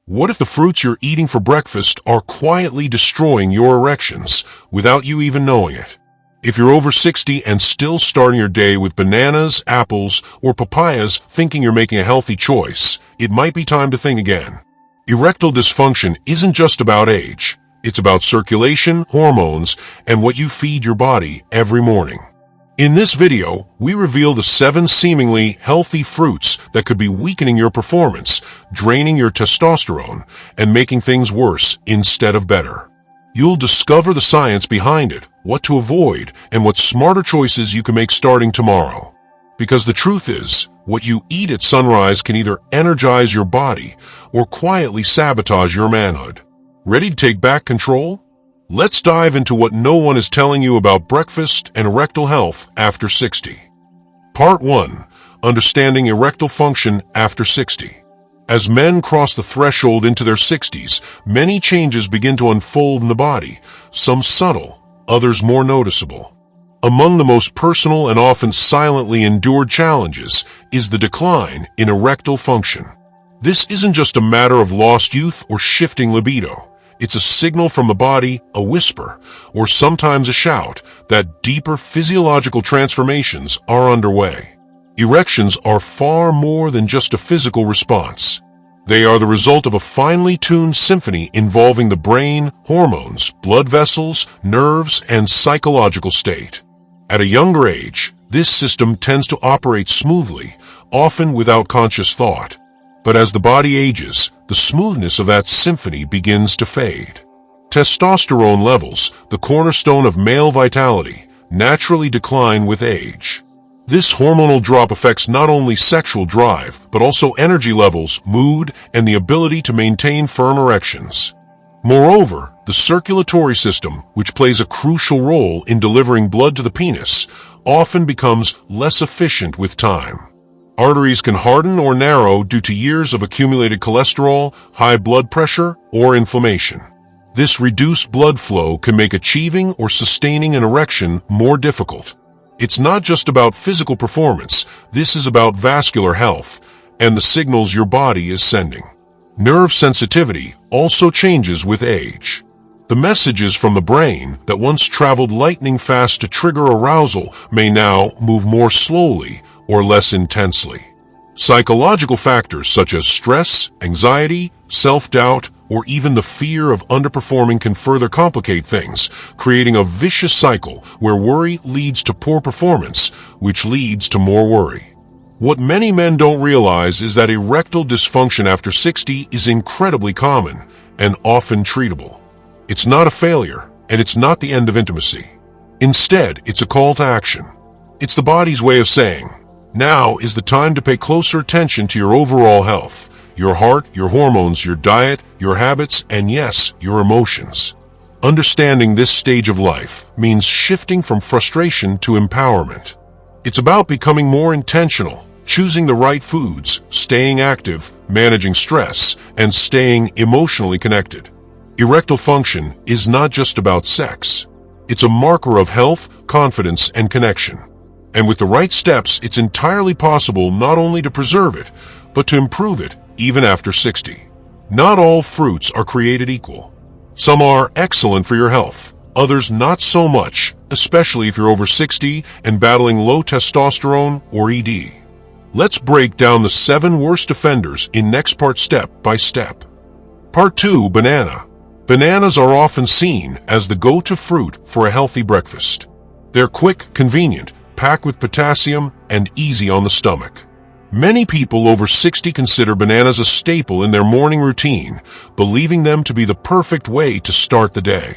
What if the fruits you're eating for breakfast are quietly destroying your erections without you even knowing it? If you're over 60 and still starting your day with bananas, apples, or papayas thinking you're making a healthy choice, it might be time to think again. Erectile dysfunction isn't just about age. It's about circulation, hormones, and what you feed your body every morning. In this video, we reveal the 7 seemingly healthy fruits that could be weakening your performance, draining your testosterone, and making things worse instead of better. You'll discover the science behind it, what to avoid, and what smarter choices you can make starting tomorrow. Because the truth is, what you eat at sunrise can either energize your body or quietly sabotage your manhood. Ready to take back control? Let's dive into what no one is telling you about breakfast and erectile health after 60. Part 1. Understanding erectile function after 60. As men cross the threshold into their 60s, many changes begin to unfold in the body, some subtle, others more noticeable. Among the most personal and often silently endured challenges is the decline in erectile function. This isn't just a matter of lost youth or shifting libido. It's a signal from the body, a whisper, or sometimes a shout, that deeper physiological transformations are underway. Erections are far more than just a physical response. They are the result of a finely tuned symphony involving the brain, hormones, blood vessels, nerves, and psychological state. At a younger age, this system tends to operate smoothly, often without conscious thought. But as the body ages, the smoothness of that symphony begins to fade. Testosterone levels, the cornerstone of male vitality, naturally decline with age. This hormonal drop affects not only sexual drive, but also energy levels, mood, and the ability to maintain firm erections. Moreover, the circulatory system, which plays a crucial role in delivering blood to the penis, often becomes less efficient with time. Arteries can harden or narrow due to years of accumulated cholesterol, high blood pressure, or inflammation. This reduced blood flow can make achieving or sustaining an erection more difficult. It's not just about physical performance, this is about vascular health and the signals your body is sending. Nerve sensitivity also changes with age. The messages from the brain that once traveled lightning fast to trigger arousal may now move more slowly or less intensely. Psychological factors such as stress, anxiety, self-doubt, or even the fear of underperforming can further complicate things, creating a vicious cycle where worry leads to poor performance, which leads to more worry. What many men don't realize is that erectile dysfunction after 60 is incredibly common and often treatable. It's not a failure, and it's not the end of intimacy. Instead, it's a call to action. It's the body's way of saying, now is the time to pay closer attention to your overall health, your heart, your hormones, your diet, your habits, and yes, your emotions. Understanding this stage of life means shifting from frustration to empowerment. It's about becoming more intentional, choosing the right foods, staying active, managing stress, and staying emotionally connected. Erectile function is not just about sex. It's a marker of health, confidence, and connection. And with the right steps, it's entirely possible not only to preserve it, but to improve it even after 60. Not all fruits are created equal. Some are excellent for your health, others not so much, especially if you're over 60 and battling low testosterone or ED. Let's break down the 7 worst offenders in next part step by step. Part 2. Banana. Bananas are often seen as the go-to fruit for a healthy breakfast. They're quick, convenient, packed with potassium, and easy on the stomach. Many people over 60 consider bananas a staple in their morning routine, believing them to be the perfect way to start the day.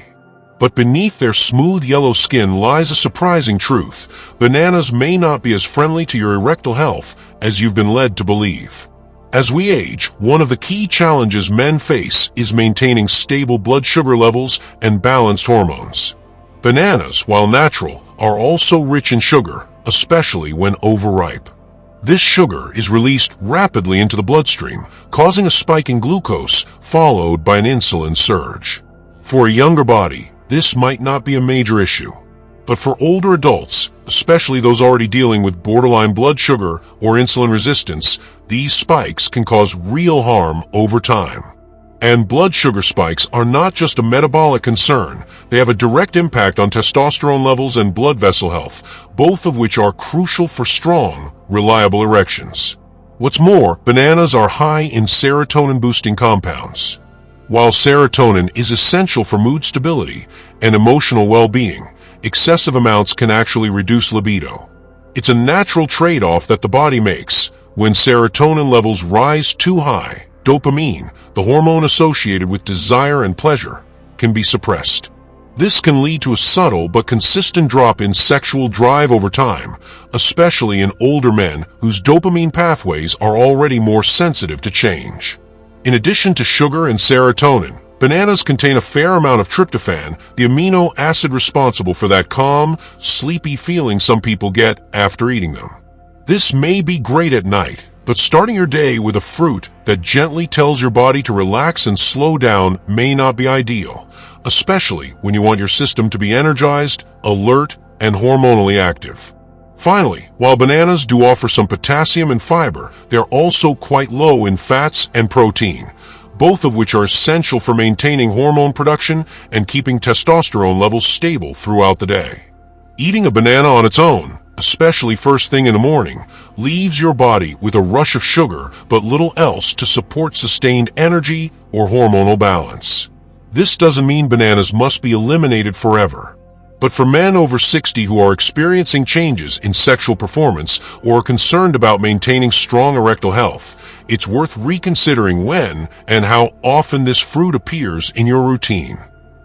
But beneath their smooth yellow skin lies a surprising truth. Bananas may not be as friendly to your erectile health as you've been led to believe. As we age, one of the key challenges men face is maintaining stable blood sugar levels and balanced hormones. Bananas, while natural, are also rich in sugar, especially when overripe. This sugar is released rapidly into the bloodstream, causing a spike in glucose followed by an insulin surge. For a younger body, this might not be a major issue. But for older adults, especially those already dealing with borderline blood sugar or insulin resistance, these spikes can cause real harm over time. And blood sugar spikes are not just a metabolic concern, they have a direct impact on testosterone levels and blood vessel health, both of which are crucial for strong, reliable erections. What's more, bananas are high in serotonin-boosting compounds. While serotonin is essential for mood stability and emotional well-being, excessive amounts can actually reduce libido. It's a natural trade-off that the body makes. When serotonin levels rise too high, dopamine, the hormone associated with desire and pleasure, can be suppressed. This can lead to a subtle but consistent drop in sexual drive over time, especially in older men whose dopamine pathways are already more sensitive to change. In addition to sugar and serotonin, bananas contain a fair amount of tryptophan, the amino acid responsible for that calm, sleepy feeling some people get after eating them. This may be great at night, but starting your day with a fruit that gently tells your body to relax and slow down may not be ideal, especially when you want your system to be energized, alert, and hormonally active. Finally, while bananas do offer some potassium and fiber, they're also quite low in fats and protein, both of which are essential for maintaining hormone production and keeping testosterone levels stable throughout the day. Eating a banana on its own, especially first thing in the morning, leaves your body with a rush of sugar but little else to support sustained energy or hormonal balance. This doesn't mean bananas must be eliminated forever. But for men over 60 who are experiencing changes in sexual performance or are concerned about maintaining strong erectile health, it's worth reconsidering when and how often this fruit appears in your routine.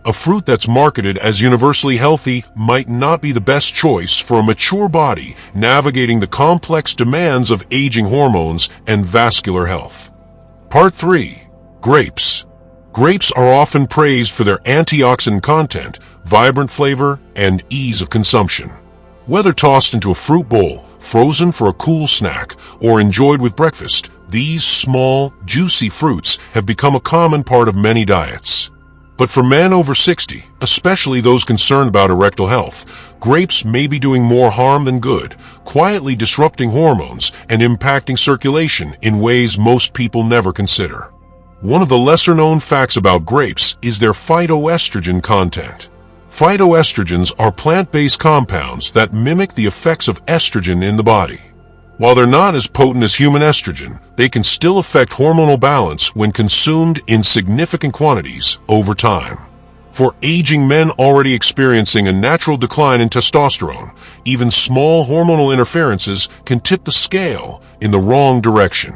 A fruit that's marketed as universally healthy might not be the best choice for a mature body navigating the complex demands of aging hormones and vascular health. Part 3. Grapes. Grapes are often praised for their antioxidant content, vibrant flavor, and ease of consumption. Whether tossed into a fruit bowl, frozen for a cool snack, or enjoyed with breakfast, these small, juicy fruits have become a common part of many diets. But for men over 60, especially those concerned about erectile health, grapes may be doing more harm than good, quietly disrupting hormones and impacting circulation in ways most people never consider. One of the lesser-known facts about grapes is their phytoestrogen content. Phytoestrogens are plant-based compounds that mimic the effects of estrogen in the body. While they're not as potent as human estrogen, they can still affect hormonal balance when consumed in significant quantities over time. For aging men already experiencing a natural decline in testosterone, even small hormonal interferences can tip the scale in the wrong direction.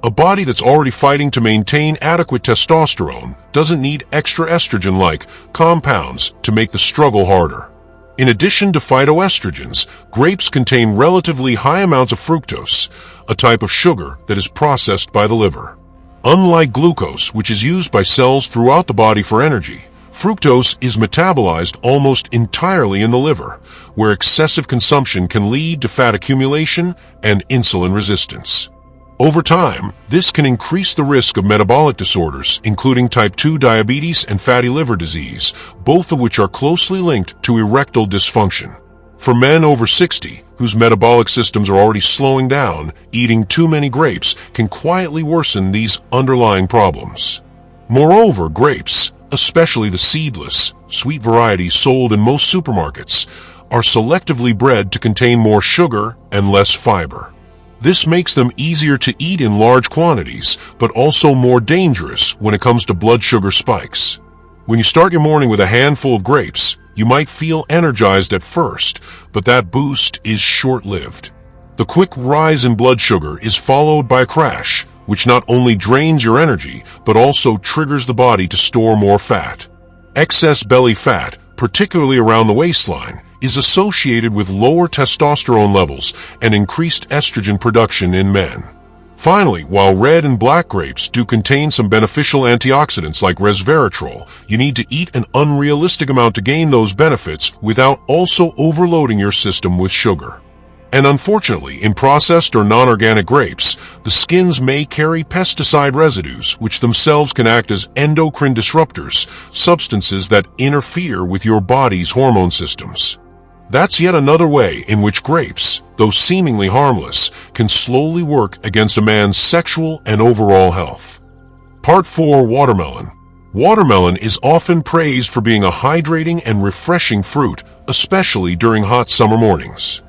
A body that's already fighting to maintain adequate testosterone doesn't need extra estrogen-like compounds to make the struggle harder. In addition to phytoestrogens, grapes contain relatively high amounts of fructose, a type of sugar that is processed by the liver. Unlike glucose, which is used by cells throughout the body for energy, fructose is metabolized almost entirely in the liver, where excessive consumption can lead to fat accumulation and insulin resistance. Over time, this can increase the risk of metabolic disorders, including type 2 diabetes and fatty liver disease, both of which are closely linked to erectile dysfunction. For men over 60, whose metabolic systems are already slowing down, eating too many grapes can quietly worsen these underlying problems. Moreover, grapes, especially the seedless, sweet varieties sold in most supermarkets, are selectively bred to contain more sugar and less fiber. This makes them easier to eat in large quantities, but also more dangerous when it comes to blood sugar spikes. When you start your morning with a handful of grapes, you might feel energized at first, but that boost is short-lived. The quick rise in blood sugar is followed by a crash, which not only drains your energy, but also triggers the body to store more fat. Excess belly fat, particularly around the waistline, is associated with lower testosterone levels and increased estrogen production in men. Finally, while red and black grapes do contain some beneficial antioxidants like resveratrol, you need to eat an unrealistic amount to gain those benefits without also overloading your system with sugar. And unfortunately, in processed or non-organic grapes, the skins may carry pesticide residues, which themselves can act as endocrine disruptors, substances that interfere with your body's hormone systems. That's yet another way in which grapes, though seemingly harmless, can slowly work against a man's sexual and overall health. Part 4. Watermelon. Watermelon is often praised for being a hydrating and refreshing fruit, especially during hot summer mornings.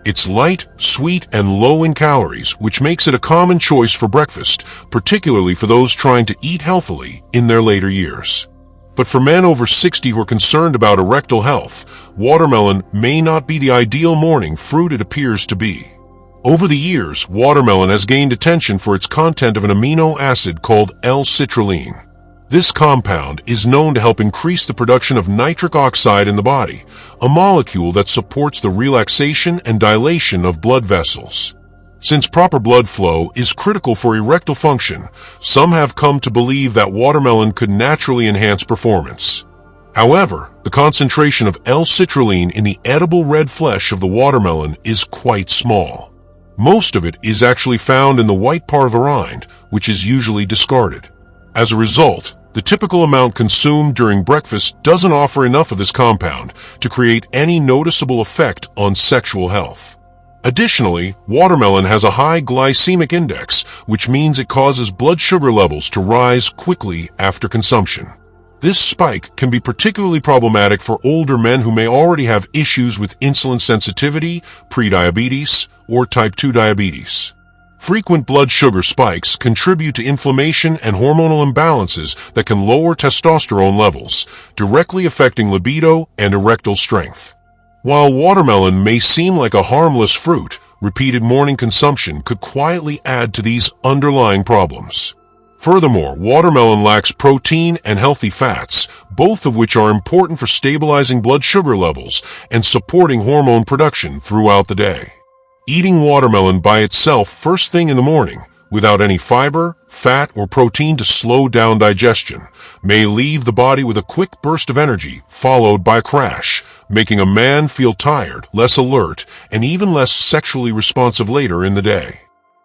It's light, sweet, and low in calories, which makes it a common choice for breakfast, particularly for those trying to eat healthily in their later years. But for men over 60 who are concerned about erectile health, watermelon may not be the ideal morning fruit it appears to be. Over the years, watermelon has gained attention for its content of an amino acid called L-citrulline. This compound is known to help increase the production of nitric oxide in the body, a molecule that supports the relaxation and dilation of blood vessels. Since proper blood flow is critical for erectile function, some have come to believe that watermelon could naturally enhance performance. However, the concentration of L-citrulline in the edible red flesh of the watermelon is quite small. Most of it is actually found in the white part of the rind, which is usually discarded. As a result, the typical amount consumed during breakfast doesn't offer enough of this compound to create any noticeable effect on sexual health. Additionally, watermelon has a high glycemic index, which means it causes blood sugar levels to rise quickly after consumption. This spike can be particularly problematic for older men who may already have issues with insulin sensitivity, prediabetes, or type 2 diabetes. Frequent blood sugar spikes contribute to inflammation and hormonal imbalances that can lower testosterone levels, directly affecting libido and erectile strength. While watermelon may seem like a harmless fruit, repeated morning consumption could quietly add to these underlying problems. Furthermore, watermelon lacks protein and healthy fats, both of which are important for stabilizing blood sugar levels and supporting hormone production throughout the day. Eating watermelon by itself first thing in the morning, without any fiber, fat, or protein to slow down digestion, may leave the body with a quick burst of energy, followed by a crash, making a man feel tired, less alert, and even less sexually responsive later in the day.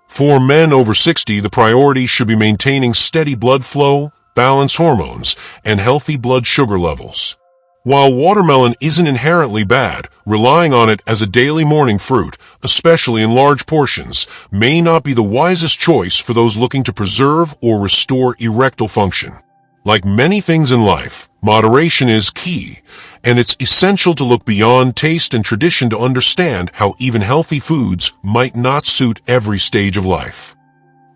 For men over 60, the priority should be maintaining steady blood flow, balanced hormones, and healthy blood sugar levels. While watermelon isn't inherently bad, relying on it as a daily morning fruit, especially in large portions, may not be the wisest choice for those looking to preserve or restore erectile function. Like many things in life, moderation is key, and it's essential to look beyond taste and tradition to understand how even healthy foods might not suit every stage of life.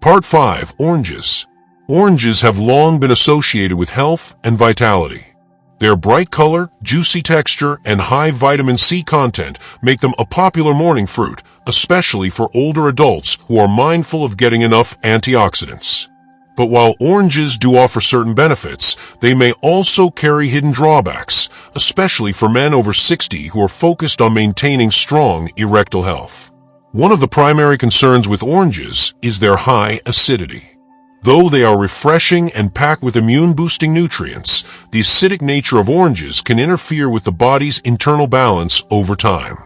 Part 5. Oranges. Oranges have long been associated with health and vitality. Their bright color, juicy texture, and high vitamin C content make them a popular morning fruit, especially for older adults who are mindful of getting enough antioxidants. But while oranges do offer certain benefits, they may also carry hidden drawbacks, especially for men over 60 who are focused on maintaining strong erectile health. One of the primary concerns with oranges is their high acidity. Though they are refreshing and packed with immune-boosting nutrients, the acidic nature of oranges can interfere with the body's internal balance over time.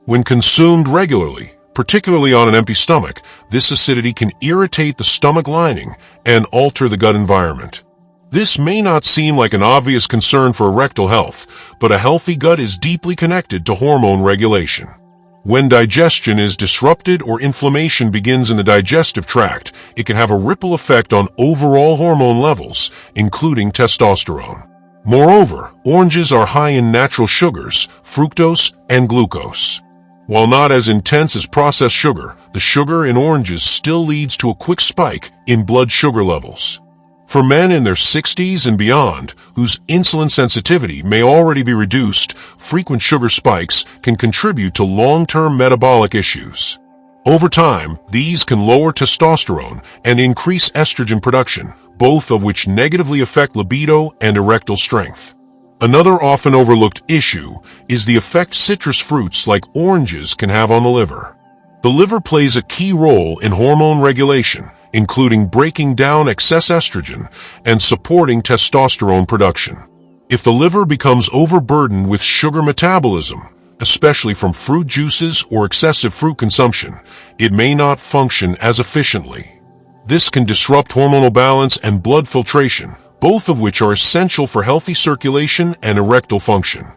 When consumed regularly, particularly on an empty stomach, this acidity can irritate the stomach lining and alter the gut environment. This may not seem like an obvious concern for erectile health, but a healthy gut is deeply connected to hormone regulation. When digestion is disrupted or inflammation begins in the digestive tract, it can have a ripple effect on overall hormone levels, including testosterone. Moreover, oranges are high in natural sugars, fructose, and glucose. While not as intense as processed sugar, the sugar in oranges still leads to a quick spike in blood sugar levels. For men in their 60s and beyond, whose insulin sensitivity may already be reduced, frequent sugar spikes can contribute to long-term metabolic issues. Over time, these can lower testosterone and increase estrogen production, both of which negatively affect libido and erectile strength. Another often overlooked issue is the effect citrus fruits like oranges can have on the liver. The liver plays a key role in hormone regulation, including breaking down excess estrogen and supporting testosterone production. If the liver becomes overburdened with sugar metabolism, especially from fruit juices or excessive fruit consumption, it may not function as efficiently. This can disrupt hormonal balance and blood filtration, both of which are essential for healthy circulation and erectile function.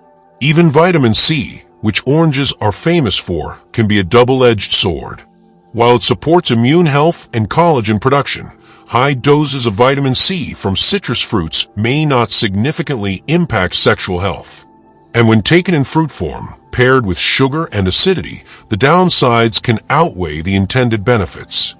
Even vitamin C, which oranges are famous for, can be a double-edged sword. While it supports immune health and collagen production, high doses of vitamin C from citrus fruits may not significantly impact sexual health. And when taken in fruit form, paired with sugar and acidity, the downsides can outweigh the intended benefits.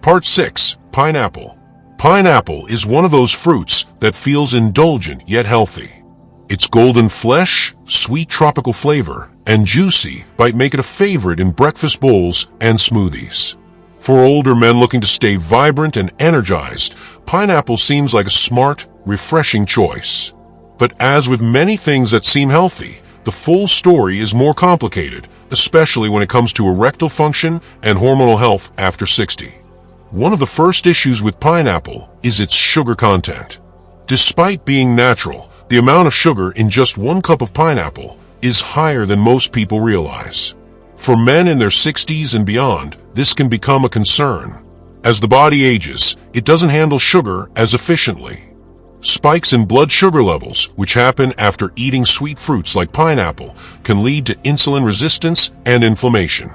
Part 6. Pineapple. Pineapple is one of those fruits that feels indulgent yet healthy. Its golden flesh, sweet tropical flavor, and juicy bite make it a favorite in breakfast bowls and smoothies. For older men looking to stay vibrant and energized, pineapple seems like a smart, refreshing choice. But as with many things that seem healthy, the full story is more complicated, especially when it comes to erectile function and hormonal health after 60. One of the first issues with pineapple is its sugar content. Despite being natural, the amount of sugar in just 1 cup of pineapple is higher than most people realize. For men in their 60s and beyond, this can become a concern. As the body ages, it doesn't handle sugar as efficiently. Spikes in blood sugar levels, which happen after eating sweet fruits like pineapple, can lead to insulin resistance and inflammation.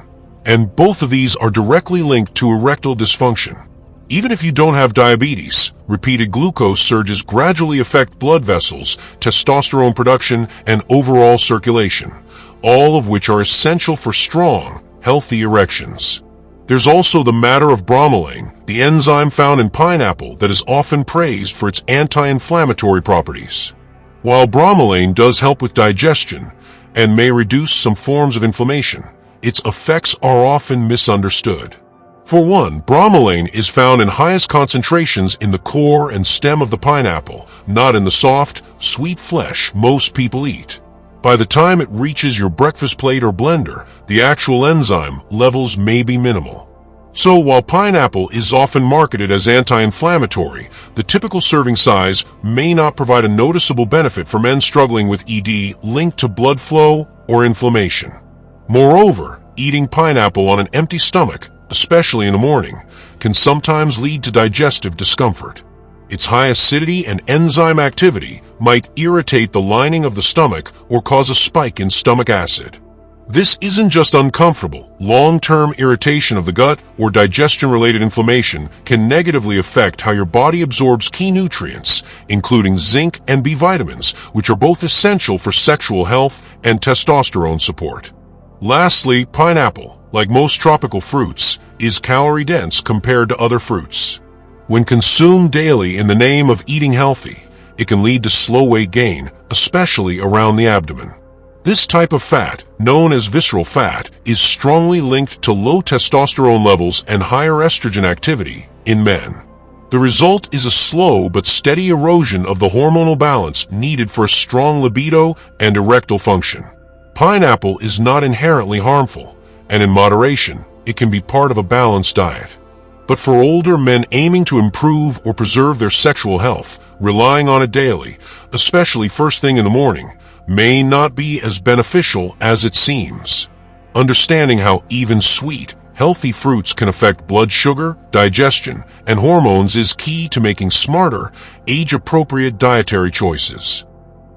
And both of these are directly linked to erectile dysfunction. Even if you don't have diabetes, repeated glucose surges gradually affect blood vessels, testosterone production, and overall circulation, all of which are essential for strong, healthy erections. There's also the matter of bromelain, the enzyme found in pineapple that is often praised for its anti-inflammatory properties. While bromelain does help with digestion and may reduce some forms of inflammation, its effects are often misunderstood. For one, bromelain is found in highest concentrations in the core and stem of the pineapple, not in the soft, sweet flesh most people eat. By the time it reaches your breakfast plate or blender, the actual enzyme levels may be minimal. So while pineapple is often marketed as anti-inflammatory, the typical serving size may not provide a noticeable benefit for men struggling with ED linked to blood flow or inflammation. Moreover, eating pineapple on an empty stomach, especially in the morning, can sometimes lead to digestive discomfort. Its high acidity and enzyme activity might irritate the lining of the stomach or cause a spike in stomach acid. This isn't just uncomfortable. Long-term irritation of the gut or digestion-related inflammation can negatively affect how your body absorbs key nutrients, including zinc and B vitamins, which are both essential for sexual health and testosterone support. Lastly, pineapple, like most tropical fruits, is calorie-dense compared to other fruits. When consumed daily in the name of eating healthy, it can lead to slow weight gain, especially around the abdomen. This type of fat, known as visceral fat, is strongly linked to low testosterone levels and higher estrogen activity in men. The result is a slow but steady erosion of the hormonal balance needed for a strong libido and erectile function. Pineapple is not inherently harmful, and in moderation, it can be part of a balanced diet. But for older men aiming to improve or preserve their sexual health, relying on it daily, especially first thing in the morning, may not be as beneficial as it seems. Understanding how even sweet, healthy fruits can affect blood sugar, digestion, and hormones is key to making smarter, age-appropriate dietary choices.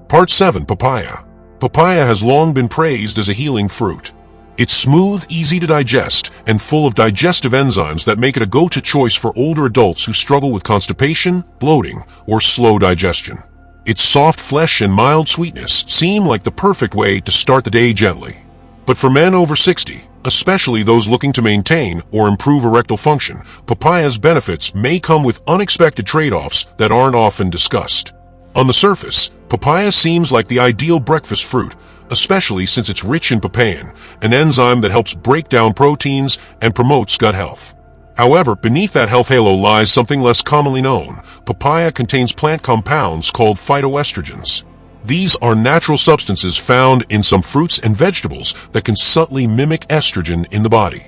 Part 7. Papaya. Papaya has long been praised as a healing fruit. It's smooth, easy to digest, and full of digestive enzymes that make it a go-to choice for older adults who struggle with constipation, bloating, or slow digestion. Its soft flesh and mild sweetness seem like the perfect way to start the day gently. But for men over 60, especially those looking to maintain or improve erectile function, papaya's benefits may come with unexpected trade-offs that aren't often discussed. On the surface, papaya seems like the ideal breakfast fruit, especially since it's rich in papain, an enzyme that helps break down proteins and promotes gut health. However, beneath that health halo lies something less commonly known. Papaya contains plant compounds called phytoestrogens. These are natural substances found in some fruits and vegetables that can subtly mimic estrogen in the body.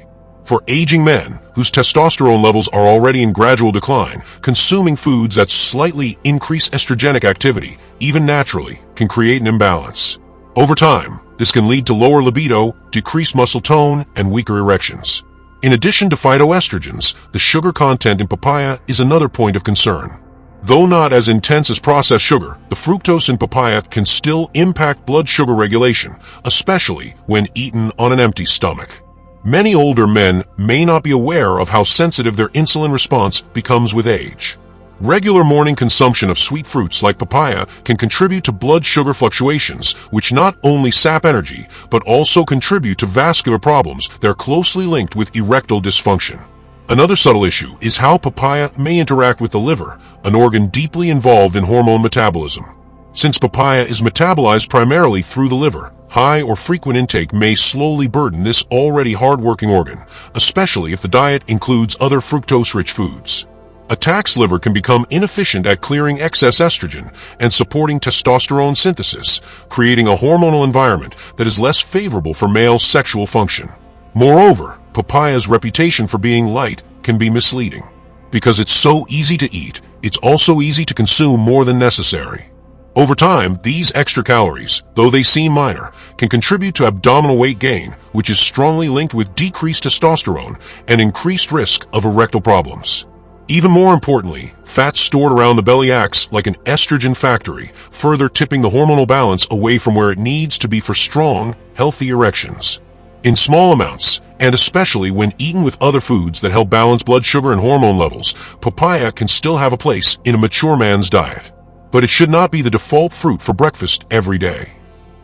For aging men, whose testosterone levels are already in gradual decline, consuming foods that slightly increase estrogenic activity, even naturally, can create an imbalance. Over time, this can lead to lower libido, decreased muscle tone, and weaker erections. In addition to phytoestrogens, the sugar content in papaya is another point of concern. Though not as intense as processed sugar, the fructose in papaya can still impact blood sugar regulation, especially when eaten on an empty stomach. Many older men may not be aware of how sensitive their insulin response becomes with age. Regular morning consumption of sweet fruits like papaya can contribute to blood sugar fluctuations, which not only sap energy, but also contribute to vascular problems that are closely linked with erectile dysfunction. Another subtle issue is how papaya may interact with the liver, an organ deeply involved in hormone metabolism. Since papaya is metabolized primarily through the liver, high or frequent intake may slowly burden this already hard-working organ, especially if the diet includes other fructose-rich foods. A taxed liver can become inefficient at clearing excess estrogen and supporting testosterone synthesis, creating a hormonal environment that is less favorable for male sexual function. Moreover, papaya's reputation for being light can be misleading. Because it's so easy to eat, it's also easy to consume more than necessary. Over time, these extra calories, though they seem minor, can contribute to abdominal weight gain, which is strongly linked with decreased testosterone and increased risk of erectile problems. Even more importantly, fat stored around the belly acts like an estrogen factory, further tipping the hormonal balance away from where it needs to be for strong, healthy erections. In small amounts, and especially when eaten with other foods that help balance blood sugar and hormone levels, papaya can still have a place in a mature man's diet. But it should not be the default fruit for breakfast every day.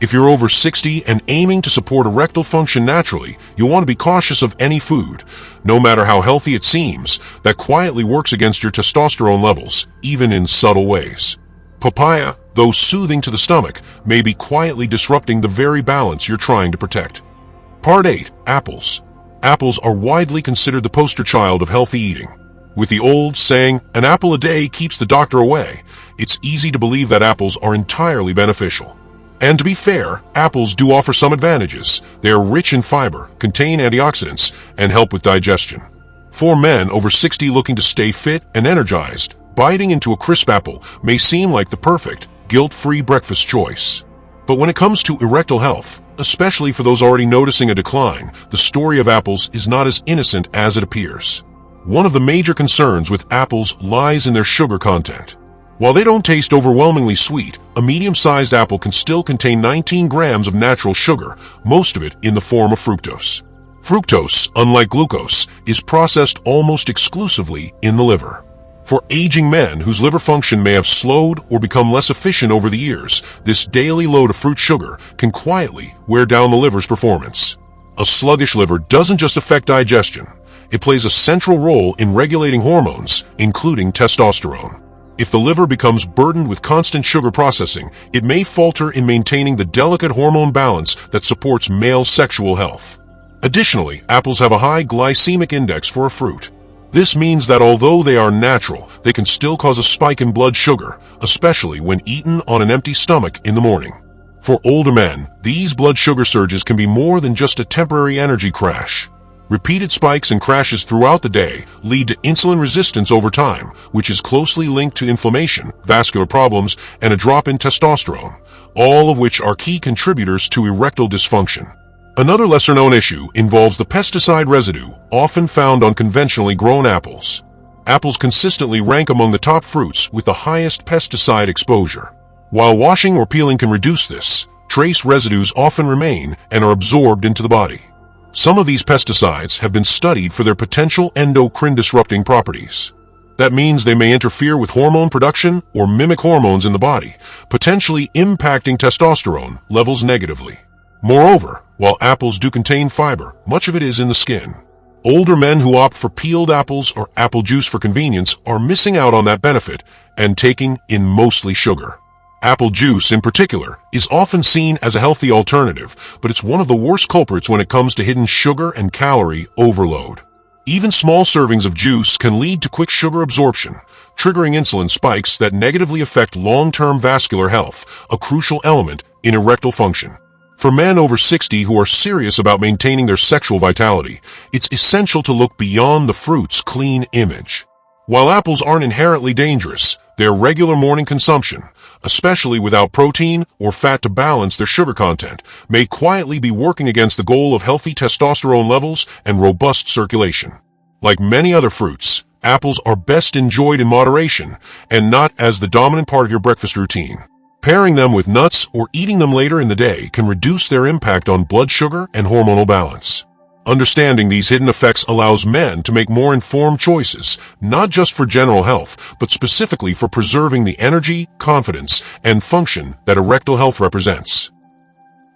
If you're over 60 and aiming to support erectile function naturally, you'll want to be cautious of any food, no matter how healthy it seems, that quietly works against your testosterone levels, even in subtle ways. Papaya, though soothing to the stomach, may be quietly disrupting the very balance you're trying to protect. Part 8. Apples. Apples are widely considered the poster child of healthy eating. With the old saying, "An apple a day keeps the doctor away," it's easy to believe that apples are entirely beneficial. And to be fair, apples do offer some advantages. They are rich in fiber, contain antioxidants, and help with digestion. For men over 60 looking to stay fit and energized, biting into a crisp apple may seem like the perfect, guilt-free breakfast choice. But when it comes to erectile health, especially for those already noticing a decline, the story of apples is not as innocent as it appears. One of the major concerns with apples lies in their sugar content. While they don't taste overwhelmingly sweet, a medium-sized apple can still contain 19 grams of natural sugar, most of it in the form of fructose. Fructose, unlike glucose, is processed almost exclusively in the liver. For aging men whose liver function may have slowed or become less efficient over the years, this daily load of fruit sugar can quietly wear down the liver's performance. A sluggish liver doesn't just affect digestion. It plays a central role in regulating hormones, including testosterone. If the liver becomes burdened with constant sugar processing, it may falter in maintaining the delicate hormone balance that supports male sexual health. Additionally, apples have a high glycemic index for a fruit. This means that although they are natural, they can still cause a spike in blood sugar, especially when eaten on an empty stomach in the morning. For older men, these blood sugar surges can be more than just a temporary energy crash. Repeated spikes and crashes throughout the day lead to insulin resistance over time, which is closely linked to inflammation, vascular problems, and a drop in testosterone, all of which are key contributors to erectile dysfunction. Another lesser-known issue involves the pesticide residue often found on conventionally grown apples. Apples consistently rank among the top fruits with the highest pesticide exposure. While washing or peeling can reduce this, trace residues often remain and are absorbed into the body. Some of these pesticides have been studied for their potential endocrine-disrupting properties. That means they may interfere with hormone production or mimic hormones in the body, potentially impacting testosterone levels negatively. Moreover, while apples do contain fiber, much of it is in the skin. Older men who opt for peeled apples or apple juice for convenience are missing out on that benefit and taking in mostly sugar. Apple juice, in particular, is often seen as a healthy alternative, but it's one of the worst culprits when it comes to hidden sugar and calorie overload. Even small servings of juice can lead to quick sugar absorption, triggering insulin spikes that negatively affect long-term vascular health, a crucial element in erectile function. For men over 60 who are serious about maintaining their sexual vitality, it's essential to look beyond the fruit's clean image. While apples aren't inherently dangerous, their regular morning consumption, especially without protein or fat to balance their sugar content, may quietly be working against the goal of healthy testosterone levels and robust circulation. Like many other fruits, apples are best enjoyed in moderation and not as the dominant part of your breakfast routine. Pairing them with nuts or eating them later in the day can reduce their impact on blood sugar and hormonal balance. Understanding these hidden effects allows men to make more informed choices, not just for general health, but specifically for preserving the energy, confidence, and function that erectile health represents.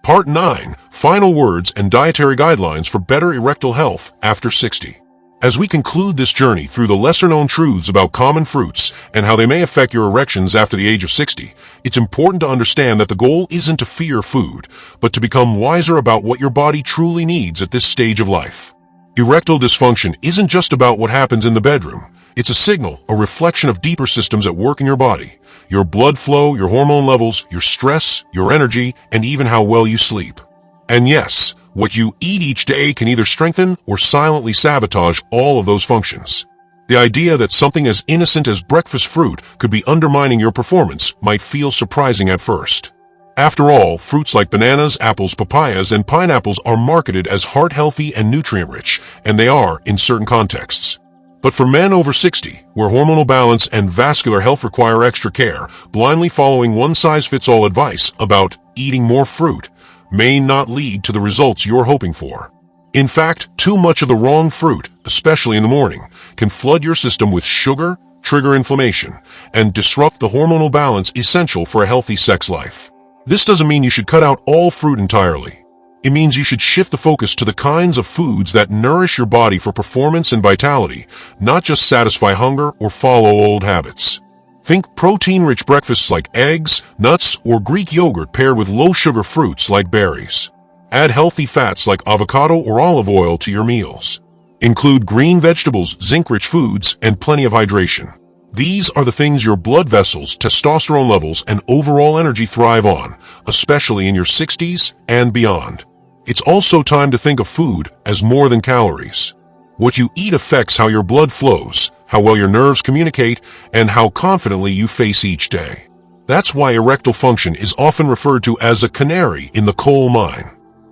Part 9. Final words and dietary guidelines for better erectile health after 60. As we conclude this journey through the lesser-known truths about common fruits and how they may affect your erections after the age of 60, it's important to understand that the goal isn't to fear food, but to become wiser about what your body truly needs at this stage of life. Erectile dysfunction isn't just about what happens in the bedroom. It's a signal, a reflection of deeper systems at work in your body. Your blood flow, your hormone levels, your stress, your energy, and even how well you sleep. And yes, what you eat each day can either strengthen or silently sabotage all of those functions. The idea that something as innocent as breakfast fruit could be undermining your performance might feel surprising at first. After all, fruits like bananas, apples, papayas, and pineapples are marketed as heart-healthy and nutrient-rich, and they are in certain contexts. But for men over 60, where hormonal balance and vascular health require extra care, blindly following one-size-fits-all advice about eating more fruit may not lead to the results you're hoping for. In fact, too much of the wrong fruit, especially in the morning, can flood your system with sugar, trigger inflammation, and disrupt the hormonal balance essential for a healthy sex life. This doesn't mean you should cut out all fruit entirely. It means you should shift the focus to the kinds of foods that nourish your body for performance and vitality, not just satisfy hunger or follow old habits. Think protein-rich breakfasts like eggs, nuts, or Greek yogurt paired with low-sugar fruits like berries. Add healthy fats like avocado or olive oil to your meals. Include green vegetables, zinc-rich foods, and plenty of hydration. These are the things your blood vessels, testosterone levels, and overall energy thrive on, especially in your 60s and beyond. It's also time to think of food as more than calories. What you eat affects how your blood flows, how well your nerves communicate, and how confidently you face each day. That's why erectile function is often referred to as a canary in the coal mine.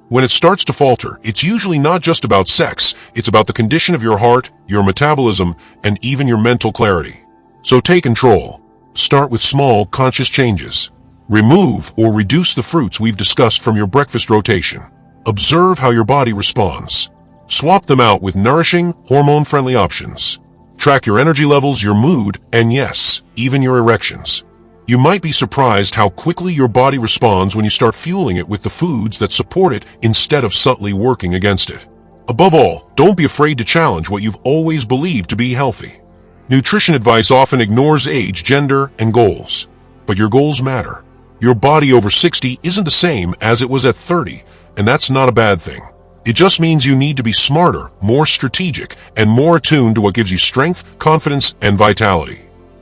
When it starts to falter, it's usually not just about sex, it's about the condition of your heart, your metabolism, and even your mental clarity. So take control. Start with small, conscious changes. Remove or reduce the fruits we've discussed from your breakfast rotation. Observe how your body responds. Swap them out with nourishing, hormone-friendly options. Track your energy levels, your mood, and yes, even your erections. You might be surprised how quickly your body responds when you start fueling it with the foods that support it instead of subtly working against it. Above all, don't be afraid to challenge what you've always believed to be healthy. Nutrition advice often ignores age, gender, and goals. But your goals matter. Your body over 60 isn't the same as it was at 30, and that's not a bad thing. It just means you need to be smarter, more strategic, and more attuned to what gives you strength, confidence, and vitality.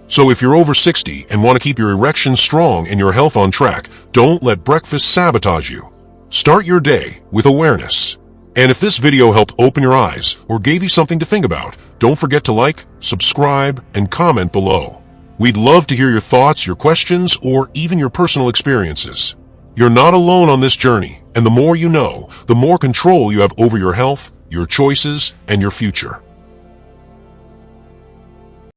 So if you're over 60 and want to keep your erections strong and your health on track, don't let breakfast sabotage you. Start your day with awareness. And if this video helped open your eyes or gave you something to think about, don't forget to like, subscribe, and comment below. We'd love to hear your thoughts, your questions, or even your personal experiences. You're not alone on this journey, and the more you know, the more control you have over your health, your choices, and your future.